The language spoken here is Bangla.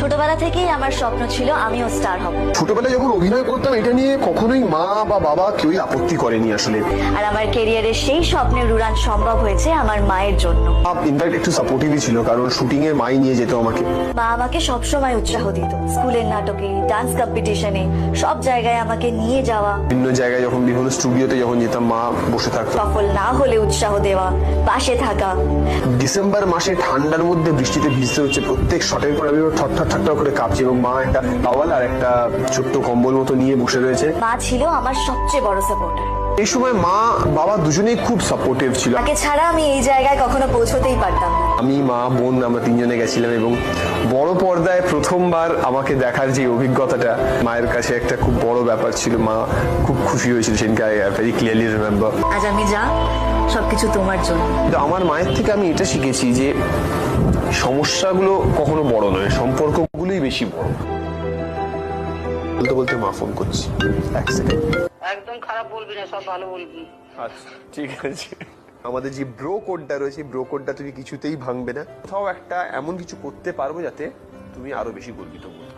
ছোটবেলা থেকেই আমার স্বপ্ন ছিল আমিও স্টার হব। ছোটবেলায় যখন অভিনয় করতাম এটা নিয়ে কখনোই মা বা বাবা কেউই আপত্তি করেনি আসলে। আর আমার ক্যারিয়ারের সেই স্বপ্নের উড়ান সম্ভব হয়েছে আমার মায়ের জন্য। ইনফ্যাক্ট একটু সাপোর্টিভই ছিল, কারণ শুটিং এ মাই নিয়ে যেত আমাকে। মা আমাকে সবসময় উৎসাহ দিত, স্কুলের নাটকে, ডান্স কম্পিটিশনে, সব জায়গায় আমাকে নিয়ে যাওয়া। বিভিন্ন জায়গায় যখন বিভিন্ন স্টুডিওতে যখন যেতাম মা বসে থাকতো। সফল না হলে উৎসাহ দেওয়া, পাশে থাকা। ডিসেম্বর মাসে ঠান্ডার মধ্যে বৃষ্টিতে ভিজতে হচ্ছে, প্রত্যেক শটের পর আমি ঠকঠক ঠকঠক করে কাঁপছি এবং মা একটা টাওয়াল আর একটা ছোট্ট কম্বল মতো নিয়ে বসে রয়েছে। মা ছিল আমার সবচেয়ে বড় সাপোর্টার। এই সময় মা বাবা দুজনেই খুব সাপোর্টিভ ছিল। তাকে ছাড়া আমি এই জায়গায় কখনো পৌঁছতেই পারতাম না। আমি, মা, বোন আমরা তিনজনে গেছিলাম এবং বড় পর্দায় প্রথমবার আমাকে দেখার যে অভিজ্ঞতাটা মায়ের কাছে একটা খুব বড় ব্যাপার ছিল। মা খুব খুশি হয়েছিল সেদিনকে, আই ভেরি ক্লিয়ারলি রিমেম্বার। আজ আমি যা, সবকিছু তোমার জন্য। আমার মায়ের থেকে আমি এটা শিখেছি যে সমস্যাগুলো কখনো বড় নয়, সম্পর্কগুলোই বেশি বড়। বলতে বলতে মা ফোন করছি, এক সেকেন্ড। একদম খারাপ বলবি না, সব ভালো বলবি। আচ্ছা ঠিক আছে। আমাদের যে ব্রো কোডটা রয়েছে, ব্রো কোডটা তুমি কিছুতেই ভাঙবে না। কোথাও একটা এমন কিছু করতে পারবো যাতে তুমি আরো বেশি গর্বিত বোধ করো।